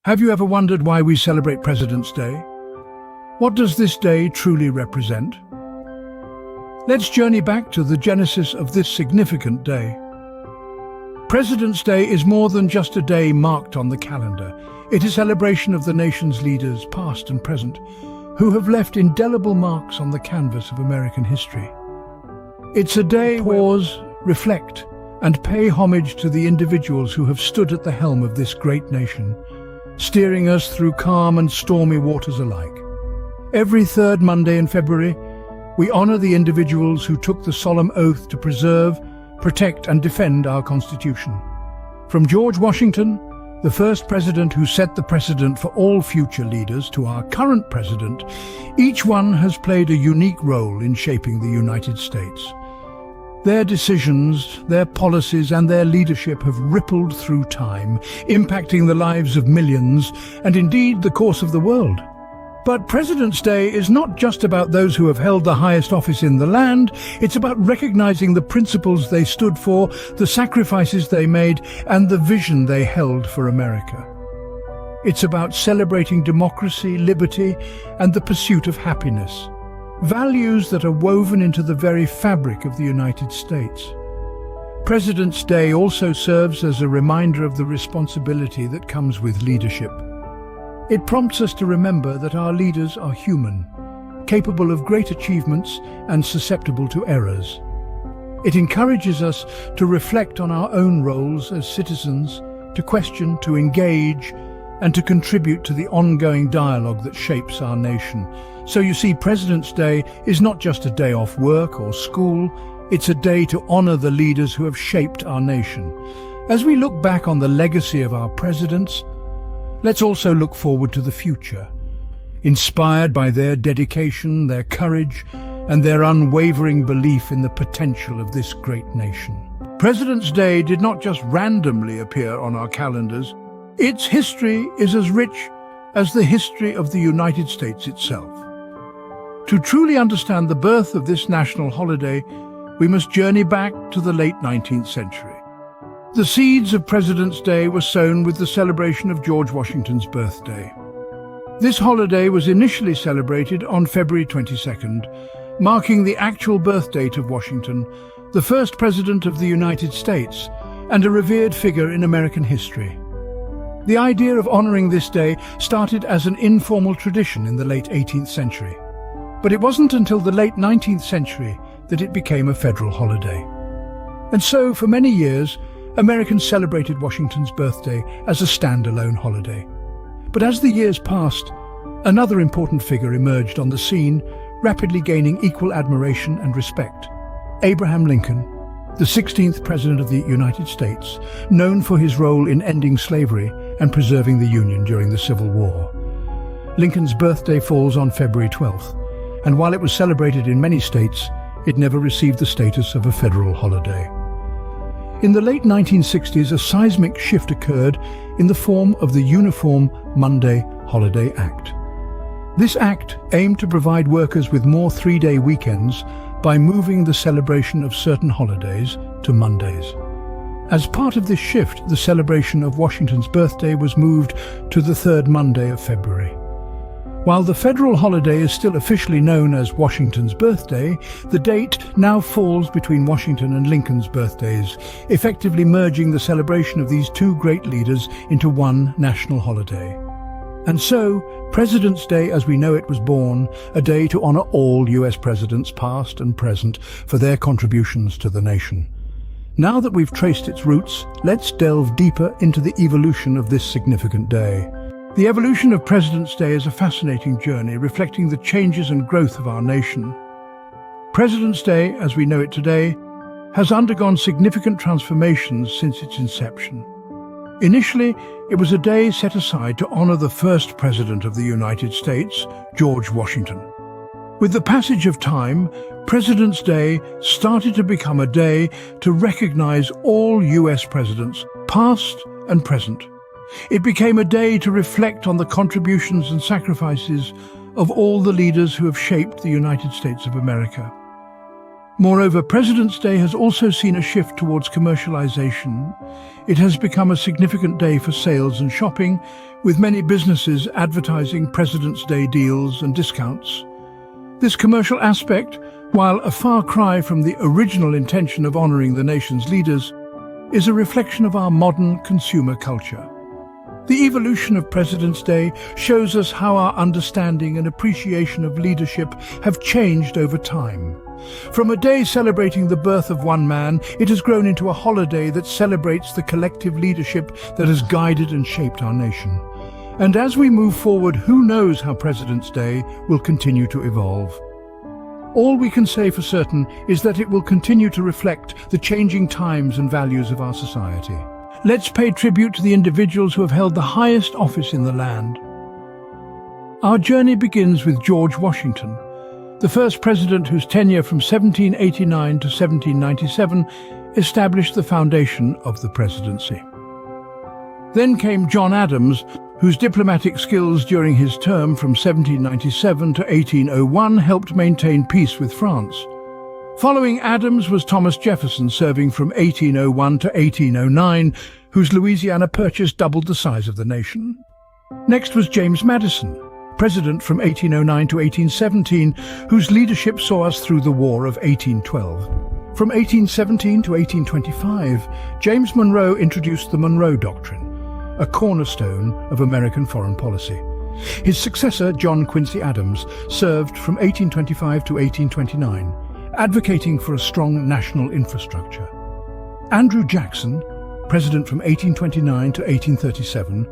Have you ever wondered why we celebrate President's Day? What does this day truly represent? Let's journey back to the genesis of this significant day. President's Day is more than just a day marked on the calendar. It is a celebration of the nation's leaders, past and present, who have left indelible marks on the canvas of American history. It's a day to pause, reflect, and pay homage to the individuals who have stood at the helm of this great nation, steering us through calm and stormy waters alike. Every third Monday in February, we honor the individuals who took the solemn oath to preserve, protect, and defend our Constitution. From George Washington, the first president who set the precedent for all future leaders, to our current president, each one has played a unique role in shaping the United States. Their decisions, their policies, and their leadership have rippled through time, impacting the lives of millions and indeed the course of the world. But President's Day is not just about those who have held the highest office in the land. It's about recognizing the principles they stood for, the sacrifices they made, and the vision they held for America. It's about celebrating democracy, liberty, and the pursuit of happiness. Values that are woven into the very fabric of the United States. President's Day also serves as a reminder of the responsibility that comes with leadership. It prompts us to remember that our leaders are human, capable of great achievements and susceptible to errors. It encourages us to reflect on our own roles as citizens, to question, to engage, and to contribute to the ongoing dialogue that shapes our nation. So you see, President's Day is not just a day off work or school, it's a day to honor the leaders who have shaped our nation. As we look back on the legacy of our presidents, let's also look forward to the future, inspired by their dedication, their courage, and their unwavering belief in the potential of this great nation. President's Day did not just randomly appear on our calendars. Its history is as rich as the history of the United States itself. To truly understand the birth of this national holiday, we must journey back to the late 19th century. The seeds of President's Day were sown with the celebration of George Washington's birthday. This holiday was initially celebrated on February 22nd, marking the actual birth date of Washington, the first president of the United States, and a revered figure in American history. The idea of honoring this day started as an informal tradition in the late 18th century. But it wasn't until the late 19th century that it became a federal holiday. And so, for many years, Americans celebrated Washington's birthday as a standalone holiday. But as the years passed, another important figure emerged on the scene, rapidly gaining equal admiration and respect. Abraham Lincoln, the 16th President of the United States, known for his role in ending slavery and preserving the Union during the Civil War. Lincoln's birthday falls on February 12th, and while it was celebrated in many states, it never received the status of a federal holiday. In the late 1960s, a seismic shift occurred in the form of the Uniform Monday Holiday Act. This act aimed to provide workers with more three-day weekends by moving the celebration of certain holidays to Mondays. As part of this shift, the celebration of Washington's birthday was moved to the third Monday of February. While the federal holiday is still officially known as Washington's birthday, the date now falls between Washington and Lincoln's birthdays, effectively merging the celebration of these two great leaders into one national holiday. And so, President's Day as we know it was born, a day to honor all US presidents past and present for their contributions to the nation. Now that we've traced its roots, let's delve deeper into the evolution of this significant day. The evolution of President's Day is a fascinating journey reflecting the changes and growth of our nation. President's Day, as we know it today, has undergone significant transformations since its inception. Initially, it was a day set aside to honor the first President of the United States, George Washington. With the passage of time, President's Day started to become a day to recognize all US presidents, past and present. It became a day to reflect on the contributions and sacrifices of all the leaders who have shaped the United States of America. Moreover, President's Day has also seen a shift towards commercialization. It has become a significant day for sales and shopping, with many businesses advertising President's Day deals and discounts. This commercial aspect, while a far cry from the original intention of honoring the nation's leaders, is a reflection of our modern consumer culture. The evolution of President's Day shows us how our understanding and appreciation of leadership have changed over time. From a day celebrating the birth of one man, it has grown into a holiday that celebrates the collective leadership that has guided and shaped our nation. And as we move forward, who knows how President's Day will continue to evolve. All we can say for certain is that it will continue to reflect the changing times and values of our society. Let's pay tribute to the individuals who have held the highest office in the land. Our journey begins with George Washington, the first president whose tenure from 1789 to 1797 established the foundation of the presidency. Then came John Adams, whose diplomatic skills during his term from 1797 to 1801 helped maintain peace with France. Following Adams was Thomas Jefferson, serving from 1801 to 1809, whose Louisiana Purchase doubled the size of the nation. Next was James Madison, president from 1809 to 1817, whose leadership saw us through the War of 1812. From 1817 to 1825, James Monroe introduced the Monroe Doctrine, a cornerstone of American foreign policy. His successor, John Quincy Adams, served from 1825 to 1829, advocating for a strong national infrastructure. Andrew Jackson, president from 1829 to 1837,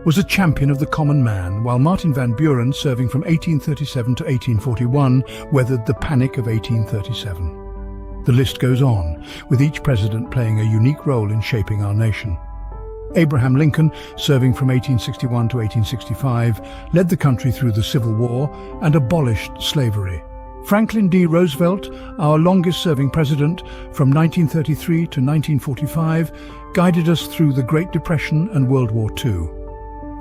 was a champion of the common man, while Martin Van Buren, serving from 1837 to 1841, weathered the Panic of 1837. The list goes on, with each president playing a unique role in shaping our nation. Abraham Lincoln, serving from 1861 to 1865, led the country through the Civil War and abolished slavery. Franklin D. Roosevelt, our longest-serving president from 1933 to 1945, guided us through the Great Depression and World War II.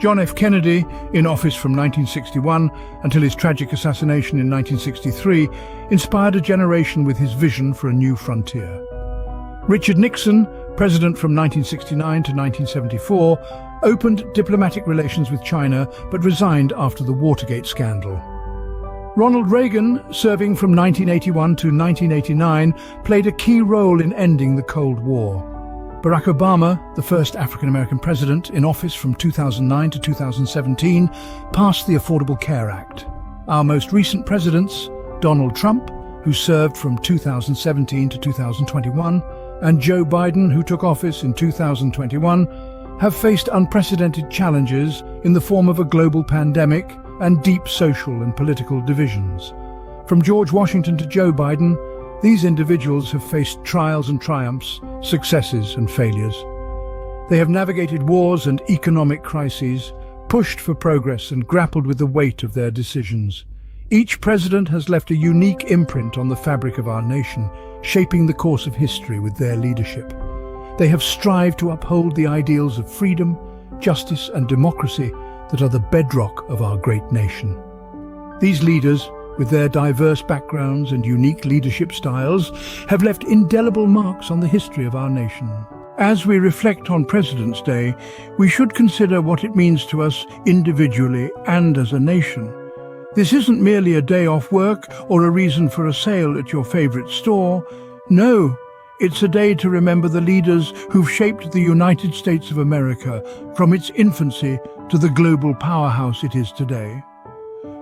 John F. Kennedy, in office from 1961 until his tragic assassination in 1963, inspired a generation with his vision for a new frontier. Richard Nixon, president from 1969 to 1974, opened diplomatic relations with China but resigned after the Watergate scandal. Ronald Reagan, serving from 1981 to 1989, played a key role in ending the Cold War. Barack Obama, the first African-American president in office from 2009 to 2017, passed the Affordable Care Act. Our most recent presidents, Donald Trump, who served from 2017 to 2021, and Joe Biden, who took office in 2021, have faced unprecedented challenges in the form of a global pandemic and deep social and political divisions. From George Washington to Joe Biden, these individuals have faced trials and triumphs, successes and failures. They have navigated wars and economic crises, pushed for progress and grappled with the weight of their decisions. Each president has left a unique imprint on the fabric of our nation, shaping the course of history with their leadership. They have strived to uphold the ideals of freedom, justice and democracy that are the bedrock of our great nation. These leaders, with their diverse backgrounds and unique leadership styles, have left indelible marks on the history of our nation. As we reflect on President's Day, we should consider what it means to us individually and as a nation. This isn't merely a day off work or a reason for a sale at your favorite store. No, it's a day to remember the leaders who've shaped the United States of America from its infancy to the global powerhouse it is today.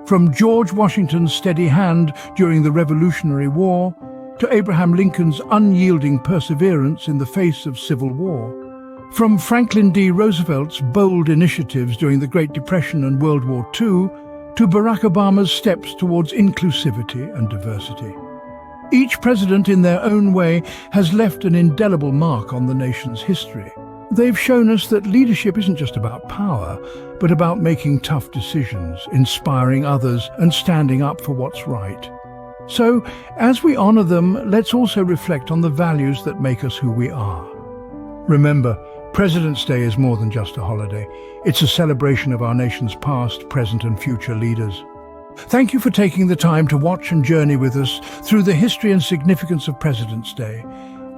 From George Washington's steady hand during the Revolutionary War to Abraham Lincoln's unyielding perseverance in the face of civil war. From Franklin D. Roosevelt's bold initiatives during the Great Depression and World War II to Barack Obama's steps towards inclusivity and diversity. Each president in their own way has left an indelible mark on the nation's history. They've shown us that leadership isn't just about power, but about making tough decisions, inspiring others, and standing up for what's right. So, as we honor them, let's also reflect on the values that make us who we are. Remember, President's Day is more than just a holiday. It's a celebration of our nation's past, present, and future leaders. Thank you for taking the time to watch and journey with us through the history and significance of President's Day.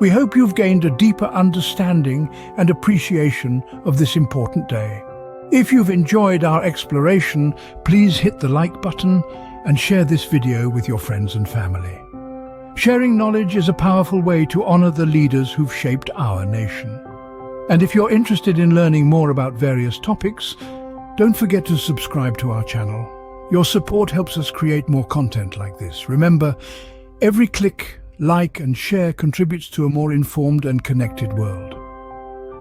We hope you've gained a deeper understanding and appreciation of this important day. If you've enjoyed our exploration, please hit the like button and share this video with your friends and family. Sharing knowledge is a powerful way to honor the leaders who've shaped our nation. And if you're interested in learning more about various topics, don't forget to subscribe to our channel. Your support helps us create more content like this. Remember, every click, like and share contributes to a more informed and connected world.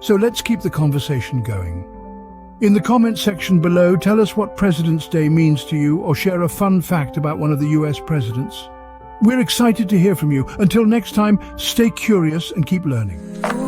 So let's keep the conversation going. In the comment section below, tell us what President's Day means to you or share a fun fact about one of the US presidents. We're excited to hear from you. Until next time, stay curious and keep learning.